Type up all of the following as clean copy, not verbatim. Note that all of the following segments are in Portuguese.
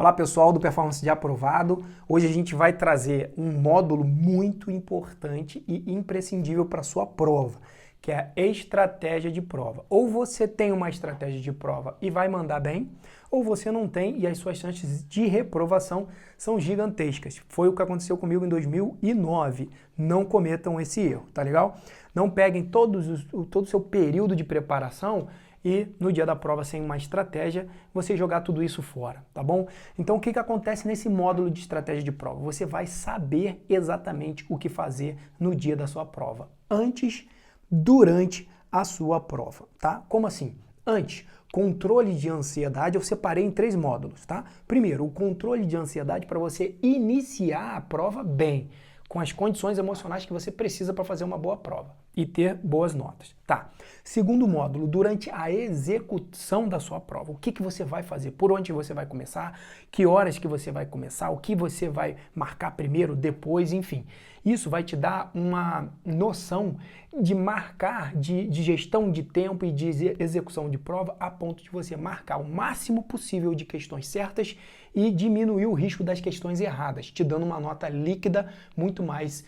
Olá pessoal do Performance de Aprovado, hoje a gente vai trazer um módulo muito importante e imprescindível para a sua prova, que é a estratégia de prova. Ou você tem uma estratégia de prova e vai mandar bem, ou você não tem e as suas chances de reprovação são gigantescas. Foi o que aconteceu comigo em 2009, não cometam esse erro, tá legal? Não peguem todo o seu período de preparação e no dia da prova, sem uma estratégia, você jogar tudo isso fora, tá bom? Então, o que acontece nesse módulo de estratégia de prova? Você vai saber exatamente o que fazer no dia da sua prova, antes, durante a sua prova, tá? Como assim? Antes, controle de ansiedade, eu separei em 3 módulos, tá? Primeiro, o controle de ansiedade para você iniciar a prova bem, com as condições emocionais que você precisa para fazer uma boa prova e ter boas notas. Tá. Segundo módulo, durante a execução da sua prova, o que você vai fazer? Por onde você vai começar? Que horas que você vai começar? O que você vai marcar primeiro, depois, enfim. Isso vai te dar uma noção de marcar, de gestão de tempo e de execução de prova a ponto de você marcar o máximo possível de questões certas e diminuir o risco das questões erradas, te dando uma nota líquida muito mais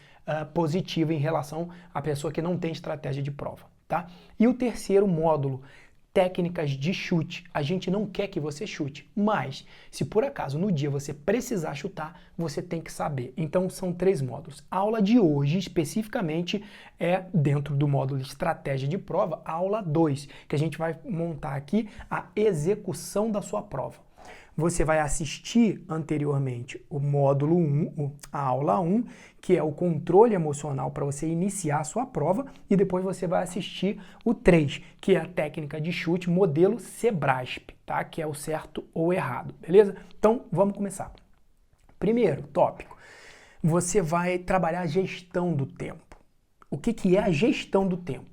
positiva em relação à pessoa que não tem estratégia de prova, tá? E o terceiro módulo, técnicas de chute. A gente não quer que você chute, mas se por acaso no dia você precisar chutar, você tem que saber. Então são 3 módulos. A aula de hoje, especificamente, é dentro do módulo estratégia de prova, a aula 2, que a gente vai montar aqui a execução da sua prova. Você vai assistir anteriormente o módulo 1, a aula 1, que é o controle emocional para você iniciar a sua prova, e depois você vai assistir o 3, que é a técnica de chute modelo Sebrasp, tá? Que é o certo ou errado, beleza? Então, vamos começar. Primeiro tópico, você vai trabalhar a gestão do tempo. O que é a gestão do tempo?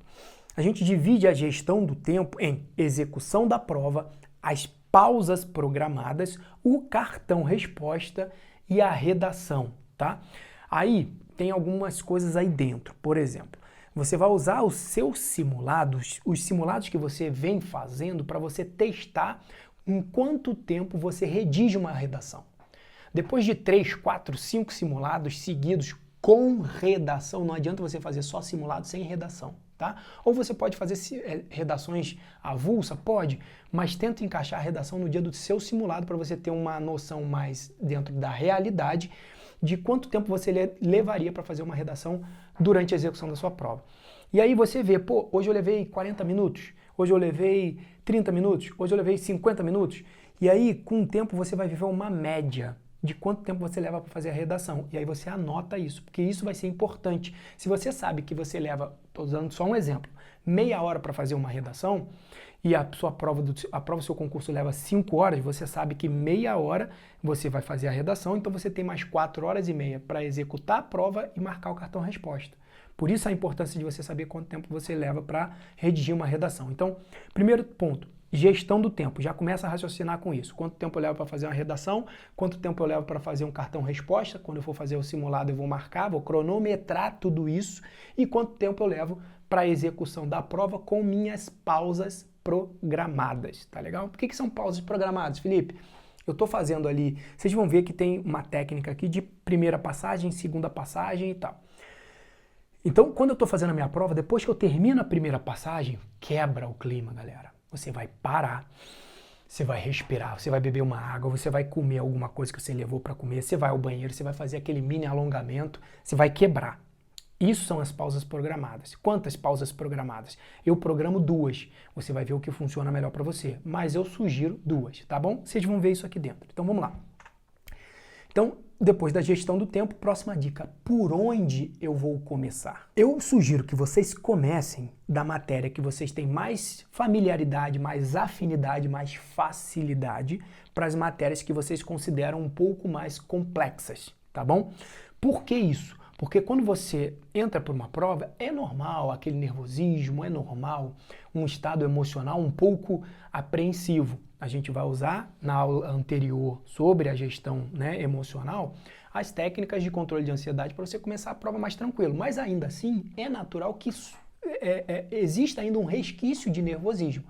A gente divide a gestão do tempo em execução da prova, as pausas programadas, o cartão resposta e a redação, tá? Aí tem algumas coisas aí dentro. Por exemplo, você vai usar os seus simulados, os simulados que você vem fazendo para você testar em quanto tempo você redige uma redação. Depois de 3, 4, 5 simulados seguidos com redação, não adianta você fazer só simulado sem redação, tá? Ou você pode fazer redações avulsa, pode, mas tenta encaixar a redação no dia do seu simulado para você ter uma noção mais dentro da realidade de quanto tempo você levaria para fazer uma redação durante a execução da sua prova. E aí você vê, pô, hoje eu levei 40 minutos, hoje eu levei 30 minutos, hoje eu levei 50 minutos, e aí com o tempo você vai viver uma média de quanto tempo você leva para fazer a redação. E aí você anota isso, porque isso vai ser importante. Se você sabe que você leva, estou usando só um exemplo, meia hora para fazer uma redação, e a sua prova, do seu concurso leva 5 horas, você sabe que meia hora você vai fazer a redação, então você tem mais 4 horas e meia para executar a prova e marcar o cartão resposta. Por isso a importância de você saber quanto tempo você leva para redigir uma redação. Então, primeiro ponto, gestão do tempo, já começa a raciocinar com isso. Quanto tempo eu levo para fazer uma redação, quanto tempo eu levo para fazer um cartão resposta, quando eu for fazer o simulado eu vou marcar, vou cronometrar tudo isso, e quanto tempo eu levo para a execução da prova com minhas pausas programadas, tá legal? Por que são pausas programadas, Felipe? Eu estou fazendo ali, vocês vão ver que tem uma técnica aqui de primeira passagem, segunda passagem e tal. Então, quando eu estou fazendo a minha prova, depois que eu termino a primeira passagem, quebra o clima, galera. Você vai parar, você vai respirar, você vai beber uma água, você vai comer alguma coisa que você levou para comer, você vai ao banheiro, você vai fazer aquele mini alongamento, você vai quebrar. Isso são as pausas programadas. Quantas pausas programadas? Eu programo 2. Você vai ver o que funciona melhor para você, mas eu sugiro 2, tá bom? Vocês vão ver isso aqui dentro. Então vamos lá. Então, depois da gestão do tempo, próxima dica, por onde eu vou começar? Eu sugiro que vocês comecem da matéria que vocês têm mais familiaridade, mais afinidade, mais facilidade para as matérias que vocês consideram um pouco mais complexas, tá bom? Por que isso? Porque quando você entra por uma prova, é normal aquele nervosismo, é normal um estado emocional um pouco apreensivo. A gente vai usar na aula anterior sobre a gestão, né, emocional as técnicas de controle de ansiedade para você começar a prova mais tranquilo. Mas ainda assim, é natural que exista ainda um resquício de nervosismo.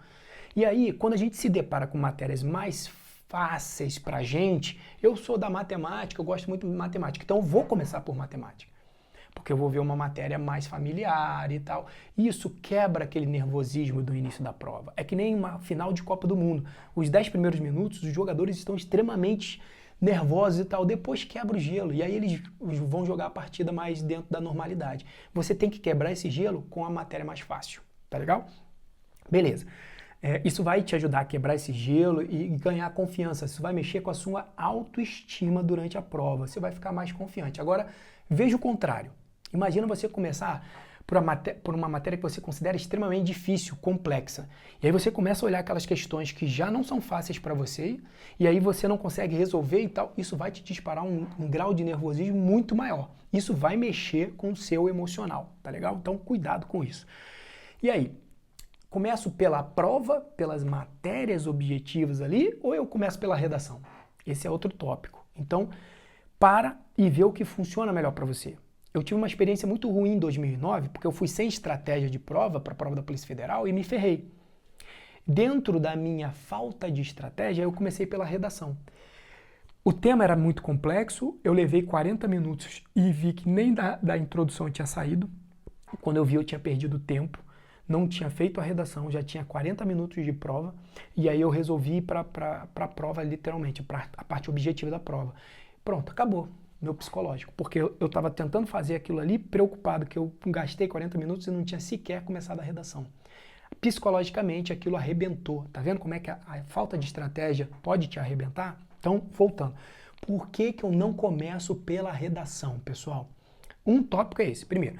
E aí, quando a gente se depara com matérias mais fáceis pra gente, eu sou da matemática, eu gosto muito de matemática, então eu vou começar por matemática. Porque eu vou ver uma matéria mais familiar e tal. E isso quebra aquele nervosismo do início da prova. É que nem uma final de Copa do Mundo. Os 10 primeiros minutos, os jogadores estão extremamente nervosos e tal. Depois quebra o gelo. E aí eles vão jogar a partida mais dentro da normalidade. Você tem que quebrar esse gelo com a matéria mais fácil. Tá legal? Beleza. Isso vai te ajudar a quebrar esse gelo e ganhar confiança. Isso vai mexer com a sua autoestima durante a prova. Você vai ficar mais confiante. Agora, veja o contrário. Imagina você começar por uma matéria que você considera extremamente difícil, complexa. E aí você começa a olhar aquelas questões que já não são fáceis para você, e aí você não consegue resolver e tal. Isso vai te disparar um grau de nervosismo muito maior. Isso vai mexer com o seu emocional, tá legal? Então, cuidado com isso. E aí, começo pela prova, pelas matérias objetivas ali, ou eu começo pela redação? Esse é outro tópico. Então, para e vê o que funciona melhor para você. Eu tive uma experiência muito ruim em 2009, porque eu fui sem estratégia de prova para a prova da Polícia Federal e me ferrei. Dentro da minha falta de estratégia, eu comecei pela redação. O tema era muito complexo, eu levei 40 minutos e vi que nem da introdução eu tinha saído. Quando eu vi, eu tinha perdido tempo, não tinha feito a redação, já tinha 40 minutos de prova, e aí eu resolvi ir para a prova literalmente, para a parte objetiva da prova. Pronto, acabou. Meu psicológico, porque eu estava tentando fazer aquilo ali, preocupado que eu gastei 40 minutos e não tinha sequer começado a redação. Psicologicamente, aquilo arrebentou. Tá vendo como é que a falta de estratégia pode te arrebentar? Então, voltando. Por que eu não começo pela redação, pessoal? Um tópico é esse. Primeiro,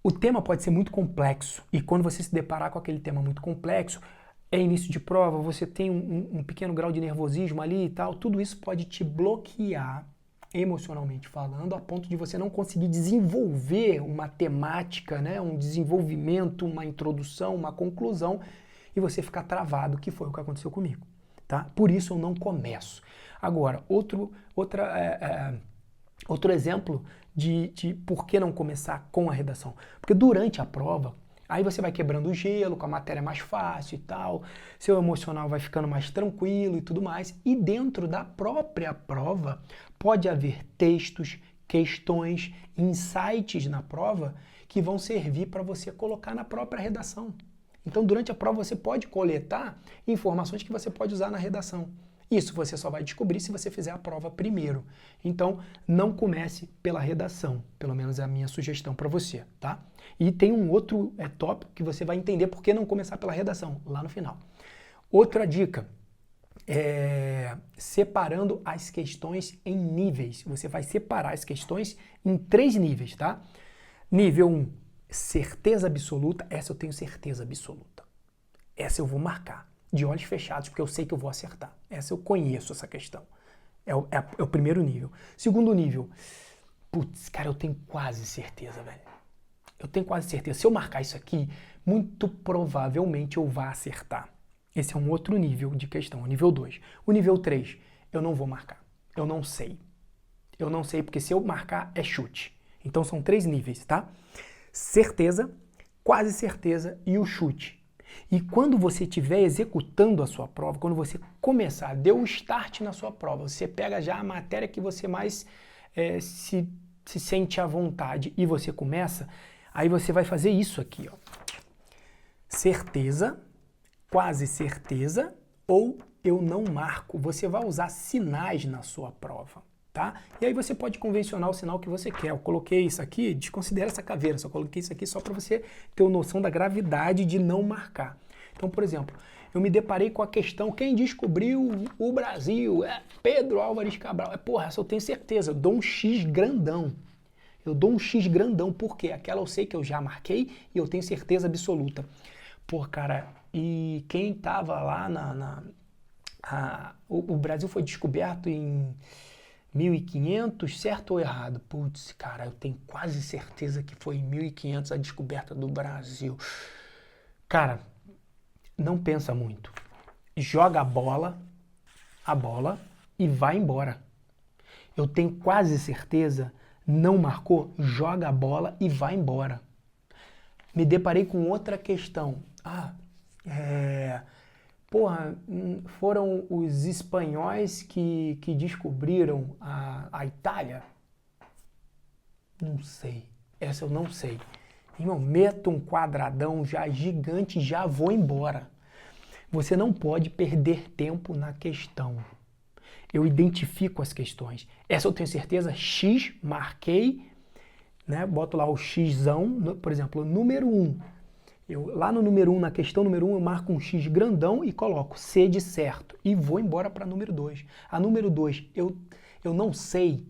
o tema pode ser muito complexo, e quando você se deparar com aquele tema muito complexo, é início de prova, você tem um pequeno grau de nervosismo ali e tal, tudo isso pode te bloquear emocionalmente falando, a ponto de você não conseguir desenvolver uma temática, né, um desenvolvimento, uma introdução, uma conclusão, e você ficar travado, que foi o que aconteceu comigo, tá? Por isso eu não começo. Agora, outro exemplo de por que não começar com a redação. Porque durante a prova, aí você vai quebrando o gelo, com a matéria mais fácil e tal, seu emocional vai ficando mais tranquilo e tudo mais. E dentro da própria prova, pode haver textos, questões, insights na prova que vão servir para você colocar na própria redação. Então, durante a prova, você pode coletar informações que você pode usar na redação. Isso você só vai descobrir se você fizer a prova primeiro. Então, não comece pela redação, pelo menos é a minha sugestão para você, tá? E tem um outro tópico que você vai entender por que não começar pela redação, lá no final. Outra dica é separando as questões em níveis. Você vai separar as questões em 3 níveis, tá? Nível 1, certeza absoluta. Essa eu tenho certeza absoluta. Essa eu vou marcar de olhos fechados, porque eu sei que eu vou acertar. Essa eu conheço, essa questão. É o primeiro nível. Segundo nível, putz, cara, eu tenho quase certeza, velho. Eu tenho quase certeza. Se eu marcar isso aqui, muito provavelmente eu vá acertar. Esse é um outro nível de questão, o nível 2. O nível 3, eu não vou marcar. Eu não sei. Eu não sei, porque se eu marcar, é chute. Então são 3 níveis, tá? Certeza, quase certeza e o chute. E quando você estiver executando a sua prova, quando você começar, deu o start na sua prova, você pega já a matéria que você mais se sente à vontade e você começa, aí você vai fazer isso aqui, ó. Certeza, quase certeza ou eu não marco. Você vai usar sinais na sua prova, tá? E aí você pode convencionar o sinal que você quer. Eu coloquei isso aqui, desconsidera essa caveira, só coloquei isso aqui só para você ter uma noção da gravidade de não marcar. Então, por exemplo, eu me deparei com a questão, quem descobriu o Brasil? É Pedro Álvares Cabral. Porra, essa eu tenho certeza, eu dou um X grandão. Eu dou um X grandão, porque aquela eu sei que eu já marquei e eu tenho certeza absoluta. Pô, cara, e quem tava lá o Brasil foi descoberto em 1500, certo ou errado? Putz, cara, eu tenho quase certeza que foi em 1500 a descoberta do Brasil. Cara, não pensa muito. Joga a bola e vai embora. Eu tenho quase certeza, não marcou, joga a bola e vai embora. Me deparei com outra questão. Porra, foram os espanhóis que descobriram a Itália? Não sei. Essa eu não sei. Irmão, meto um quadradão já gigante e já vou embora. Você não pode perder tempo na questão. Eu identifico as questões. Essa eu tenho certeza, X, marquei, né? Boto lá o Xzão, por exemplo, número 1. Lá no número 1, na questão número 1, eu marco um X grandão e coloco C de certo. E vou embora para número 2. A número 2, eu não sei,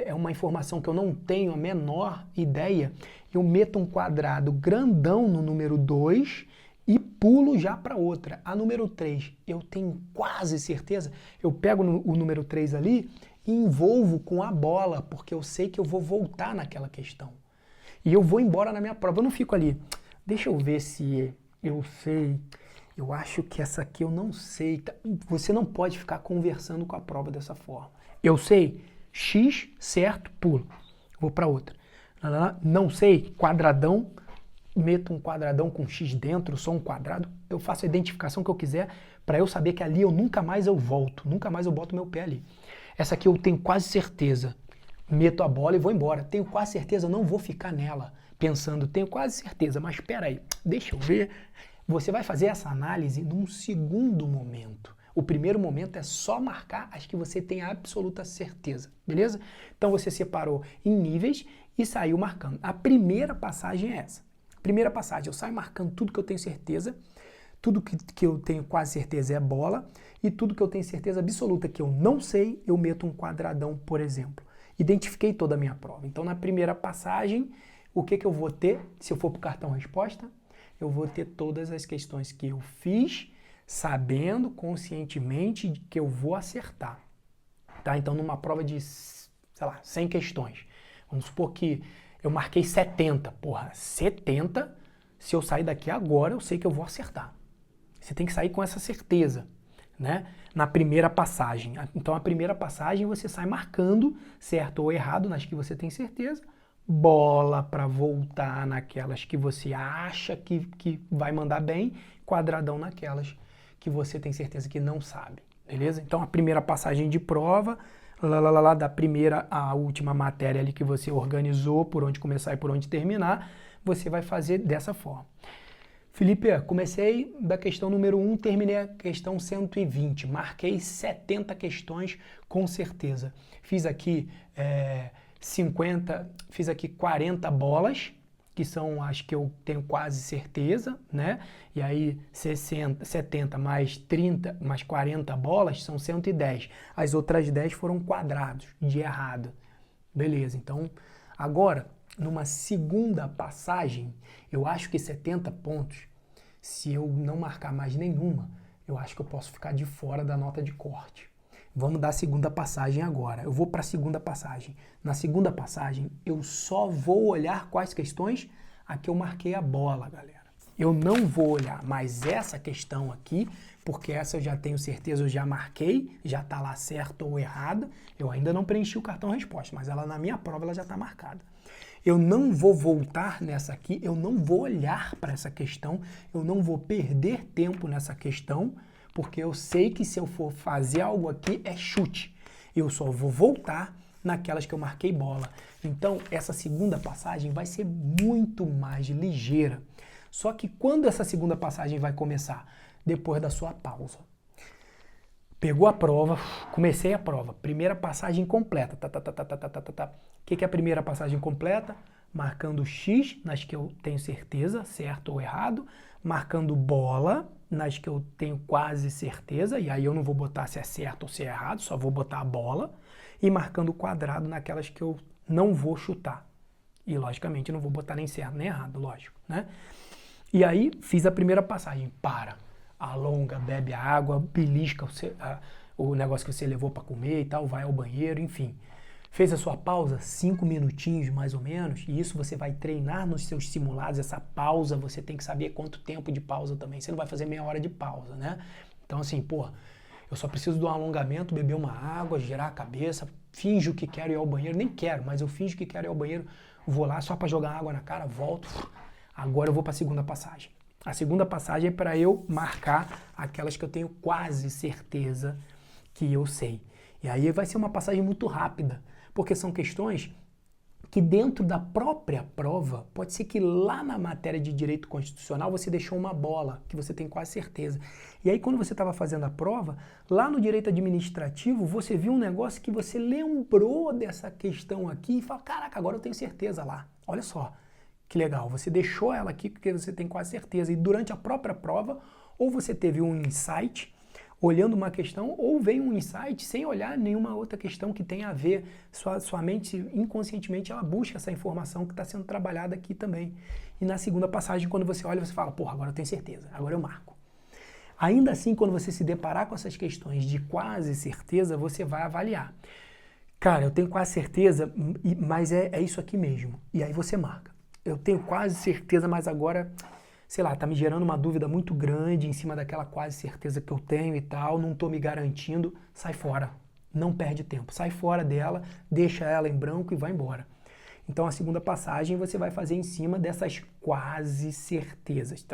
é uma informação que eu não tenho a menor ideia. Eu meto um quadrado grandão no número 2 e pulo já para outra. A número 3, eu tenho quase certeza, eu pego o número 3 ali e envolvo com a bola, porque eu sei que eu vou voltar naquela questão. E eu vou embora na minha prova. Eu não fico ali, deixa eu ver se eu sei, eu acho que essa aqui eu não sei. Você não pode ficar conversando com a prova dessa forma. Eu sei, X, certo, pulo. Vou para outra. Não sei, quadradão, meto um quadradão com X dentro, só um quadrado. Eu faço a identificação que eu quiser para eu saber que ali eu nunca mais eu volto, nunca mais eu boto meu pé ali. Essa aqui eu tenho quase certeza. Meto a bola e vou embora. Tenho quase certeza, eu não vou ficar nela pensando, tenho quase certeza, mas espera aí, deixa eu ver. Você vai fazer essa análise num segundo momento. O primeiro momento é só marcar as que você tem absoluta certeza, beleza? Então você separou em níveis e saiu marcando. A primeira passagem é essa. Primeira passagem, eu saio marcando tudo que eu tenho certeza, tudo que eu tenho quase certeza é bola, e tudo que eu tenho certeza absoluta que eu não sei, eu meto um quadradão, por exemplo. Identifiquei toda a minha prova. Então, na primeira passagem, o que eu vou ter? Se eu for para o cartão resposta, eu vou ter todas as questões que eu fiz, sabendo conscientemente que eu vou acertar. Tá? Então, numa prova de, sei lá, 100 questões, vamos supor que eu marquei 70. Porra, 70, se eu sair daqui agora, eu sei que eu vou acertar. Você tem que sair com essa certeza, né? Na primeira passagem. Então, a primeira passagem você sai marcando certo ou errado nas que você tem certeza, bola para voltar naquelas que você acha que vai mandar bem, quadradão naquelas que você tem certeza que não sabe, beleza? Então, a primeira passagem de prova, da primeira à última matéria ali que você organizou, por onde começar e por onde terminar, você vai fazer dessa forma. Felipe, comecei da questão número 1, terminei a questão 120, marquei 70 questões com certeza. Fiz aqui 40 bolas, que são as que eu tenho quase certeza, né? E aí 70 mais 30, mais 40 bolas são 110. As outras 10 foram quadrados de errado. Beleza, então agora, numa segunda passagem, eu acho que 70 pontos, se eu não marcar mais nenhuma, eu acho que eu posso ficar de fora da nota de corte. Vamos dar a segunda passagem agora. Eu vou para a segunda passagem. Na segunda passagem, eu só vou olhar quais questões? A que eu marquei a bola, galera. Eu não vou olhar mais essa questão aqui, porque essa eu já tenho certeza, eu já marquei, já está lá certo ou errado. Eu ainda não preenchi o cartão resposta, mas ela na minha prova ela já está marcada. Eu não vou voltar nessa aqui, eu não vou olhar para essa questão, eu não vou perder tempo nessa questão, porque eu sei que se eu for fazer algo aqui é chute. Eu só vou voltar naquelas que eu marquei bola. Então, essa segunda passagem vai ser muito mais ligeira. Só que quando essa segunda passagem vai começar? Depois da sua pausa. Pegou a prova, comecei a prova. Primeira passagem completa. O que é a primeira passagem completa? Marcando X nas que eu tenho certeza, certo ou errado. Marcando bola nas que eu tenho quase certeza. E aí eu não vou botar se é certo ou se é errado, só vou botar a bola. E marcando quadrado naquelas que eu não vou chutar. E logicamente eu não vou botar nem certo nem errado, lógico, né? E aí fiz a primeira passagem. Alonga, bebe a água, belisca o negócio que você levou para comer e tal, vai ao banheiro, enfim. Fez a sua pausa, 5 minutinhos mais ou menos, e isso você vai treinar nos seus simulados. Essa pausa, você tem que saber quanto tempo de pausa também. Você não vai fazer meia hora de pausa, né? Então assim, eu só preciso de um alongamento, beber uma água, girar a cabeça, finjo que quero ir ao banheiro, nem quero, mas eu finjo que quero ir ao banheiro, vou lá só para jogar água na cara, volto, agora eu vou para a segunda passagem. A segunda passagem é para eu marcar aquelas que eu tenho quase certeza que eu sei. E aí vai ser uma passagem muito rápida, porque são questões que dentro da própria prova, pode ser que lá na matéria de direito constitucional você deixou uma bola, que você tem quase certeza. E aí quando você estava fazendo a prova, lá no direito administrativo, você viu um negócio que você lembrou dessa questão aqui e fala, caraca, agora eu tenho certeza lá. Olha só, que legal, você deixou ela aqui porque você tem quase certeza. E durante a própria prova, ou você teve um insight, olhando uma questão, ou veio um insight sem olhar nenhuma outra questão que tenha a ver. Sua mente, inconscientemente, ela busca essa informação que está sendo trabalhada aqui também. E na segunda passagem, quando você olha, você fala, porra, agora eu tenho certeza, agora eu marco. Ainda assim, quando você se deparar com essas questões de quase certeza, você vai avaliar. Cara, eu tenho quase certeza, mas é isso aqui mesmo. E aí você marca. Eu tenho quase certeza, mas agora, sei lá, tá me gerando uma dúvida muito grande em cima daquela quase certeza que eu tenho e tal, não tô me garantindo, sai fora. Não perde tempo, sai fora dela, deixa ela em branco e vai embora. Então a segunda passagem você vai fazer em cima dessas quase certezas.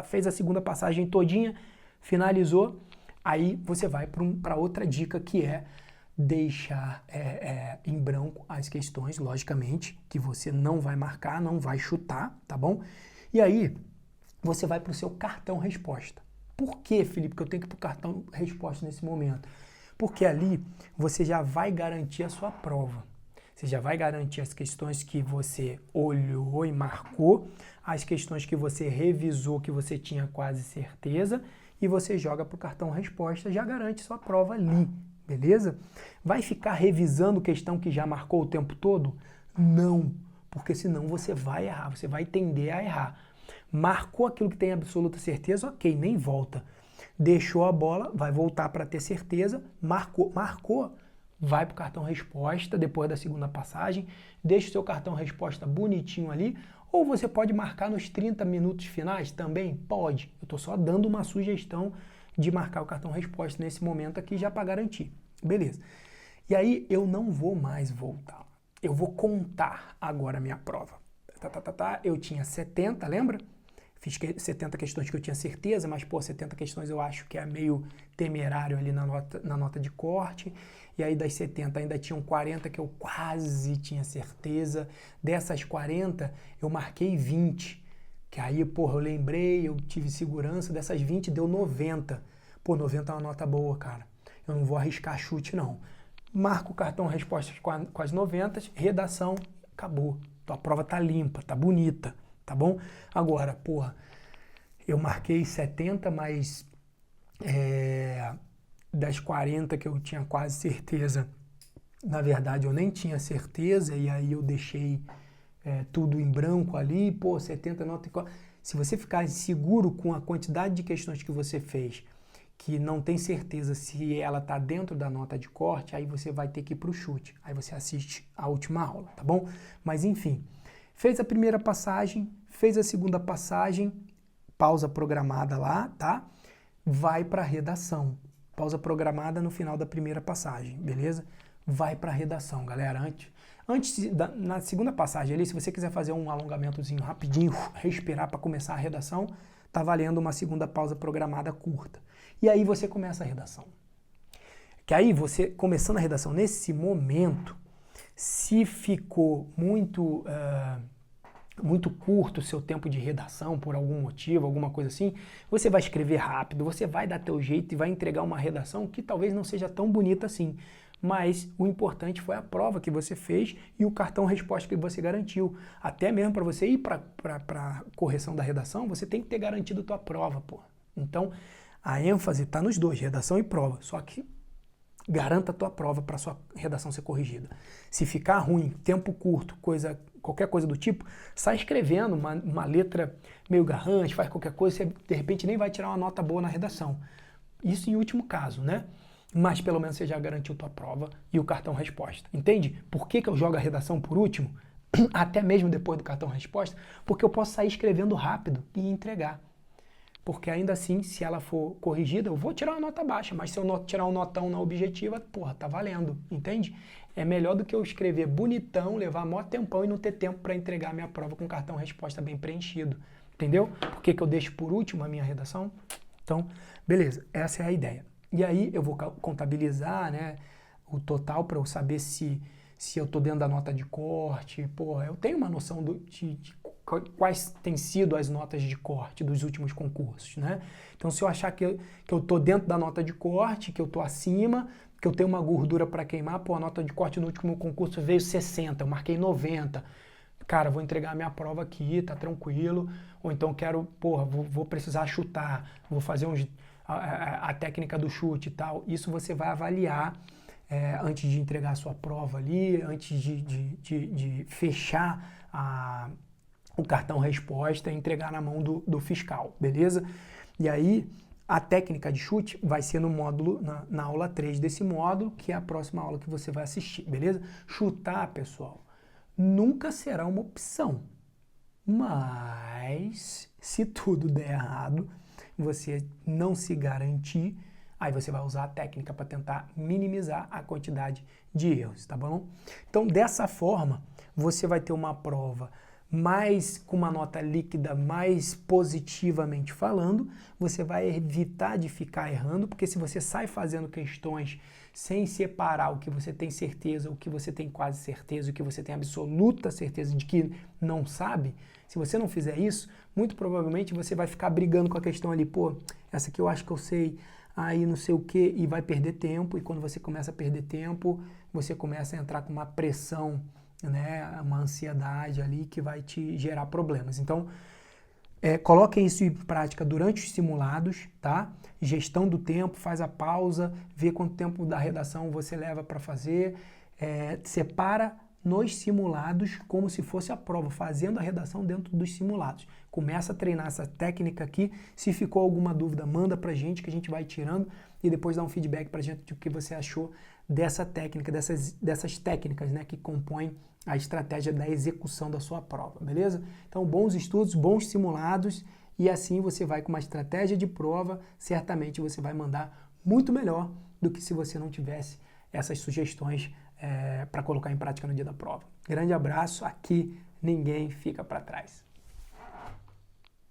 Fez a segunda passagem todinha, finalizou, aí você vai para outra dica que é deixar em branco as questões, logicamente, que você não vai marcar, não vai chutar, tá bom? E aí você vai para o seu cartão resposta. Por que, Felipe, que eu tenho que ir para o cartão resposta nesse momento? Porque ali você já vai garantir a sua prova. Você já vai garantir as questões que você olhou e marcou, as questões que você revisou, que você tinha quase certeza, e você joga para o cartão resposta, já garante sua prova ali, beleza? Vai ficar revisando questão que já marcou o tempo todo? Não, porque senão você vai errar, você vai tender a errar. Marcou aquilo que tem absoluta certeza, ok, nem volta. Deixou a bola, vai voltar para ter certeza, marcou, vai para o cartão resposta depois da segunda passagem, deixa o seu cartão resposta bonitinho ali, ou você pode marcar nos 30 minutos finais também? Pode. Eu estou só dando uma sugestão de marcar o cartão resposta nesse momento aqui já para garantir. Beleza. E aí eu não vou mais voltar. Eu vou contar agora a minha prova. Eu tinha 70, lembra? Fiz 70 questões que eu tinha certeza, mas, pô, 70 questões eu acho que é meio temerário ali na nota de corte. E aí das 70 ainda tinham 40 que eu quase tinha certeza. Dessas 40 eu marquei 20. Que aí, porra, eu lembrei, eu tive segurança. Dessas 20 deu 90. Pô, 90 é uma nota boa, cara. Eu não vou arriscar chute, não. Marco o cartão respostas com as 90, redação, acabou. Tua prova tá limpa, tá bonita. Tá bom? Agora, porra, eu marquei 70, mas das 40 que eu tinha quase certeza, na verdade eu nem tinha certeza, e aí eu deixei tudo em branco ali, pô, 70 nota. Se você ficar inseguro com a quantidade de questões que você fez, que não tem certeza se ela tá dentro da nota de corte, aí você vai ter que ir pro chute. Aí você assiste a última aula, tá bom? Mas enfim. Fez a primeira passagem, fez a segunda passagem, pausa programada lá, tá? Vai para a redação. Pausa programada no final da primeira passagem, beleza? Vai para a redação, galera. Na segunda passagem ali, se você quiser fazer um alongamentozinho rapidinho, respirar para começar a redação, tá valendo uma segunda pausa programada curta. E aí você começa a redação. Que aí você, começando a redação nesse momento, se ficou muito curto o seu tempo de redação por algum motivo, alguma coisa assim, você vai escrever rápido, você vai dar teu jeito e vai entregar uma redação que talvez não seja tão bonita assim. Mas o importante foi a prova que você fez e o cartão resposta que você garantiu. Até mesmo para você ir para correção da redação, você tem que ter garantido a tua prova, pô. Então, a ênfase está nos dois, redação e prova. Só que garanta a tua prova para sua redação ser corrigida. Se ficar ruim, tempo curto, qualquer coisa do tipo, sai escrevendo uma letra meio garrante, faz qualquer coisa, você de repente nem vai tirar uma nota boa na redação. Isso em último caso, né? Mas pelo menos você já garantiu tua prova e o cartão resposta. Entende? Por que eu jogo a redação por último? Até mesmo depois do cartão resposta? Porque eu posso sair escrevendo rápido e entregar. Porque ainda assim, se ela for corrigida, eu vou tirar uma nota baixa, mas se eu tirar um notão na objetiva, porra, tá valendo, entende? É melhor do que eu escrever bonitão, levar maior tempão e não ter tempo para entregar minha prova com cartão resposta bem preenchido. Entendeu? Por que eu deixo por último a minha redação? Então, beleza, essa é a ideia. E aí eu vou contabilizar, né, o total para eu saber se eu estou dentro da nota de corte. Pô, eu tenho uma noção de quais têm sido as notas de corte dos últimos concursos, né? Então, se eu achar que eu estou dentro da nota de corte, que eu estou acima, que eu tenho uma gordura para queimar, pô, a nota de corte no último concurso veio 60, eu marquei 90. Cara, vou entregar a minha prova aqui, tá tranquilo. Ou então quero, porra, vou precisar chutar, vou fazer a técnica do chute e tal. Isso você vai avaliar antes de entregar a sua prova ali, antes de fechar o cartão resposta e entregar na mão do fiscal, beleza? E aí, a técnica de chute vai ser no módulo, na aula 3 desse módulo, que é a próxima aula que você vai assistir, beleza? Chutar, pessoal, nunca será uma opção, mas se tudo der errado, você não se garantir, aí você vai usar a técnica para tentar minimizar a quantidade de erros, tá bom? Então, dessa forma, você vai ter uma prova mais com uma nota líquida, mais positivamente falando, você vai evitar de ficar errando, porque se você sai fazendo questões sem separar o que você tem certeza, o que você tem quase certeza, o que você tem absoluta certeza de que não sabe, se você não fizer isso, muito provavelmente você vai ficar brigando com a questão ali, pô, essa aqui eu acho que eu sei, aí não sei o que, e vai perder tempo, e quando você começa a perder tempo, você começa a entrar com uma pressão, né, uma ansiedade ali que vai te gerar problemas. Então, coloquem isso em prática durante os simulados, tá? Gestão do tempo, faz a pausa, vê quanto tempo da redação você leva para fazer, separa nos simulados como se fosse a prova, fazendo a redação dentro dos simulados. Começa a treinar essa técnica aqui. Se ficou alguma dúvida, manda pra gente que a gente vai tirando e depois dá um feedback pra gente do que você achou dessa técnica, dessas técnicas, né, que compõem a estratégia da execução da sua prova, beleza? Então, bons estudos, bons simulados e assim você vai com uma estratégia de prova, certamente você vai mandar muito melhor do que se você não tivesse essas sugestões para colocar em prática no dia da prova. Grande abraço, aqui ninguém fica para trás.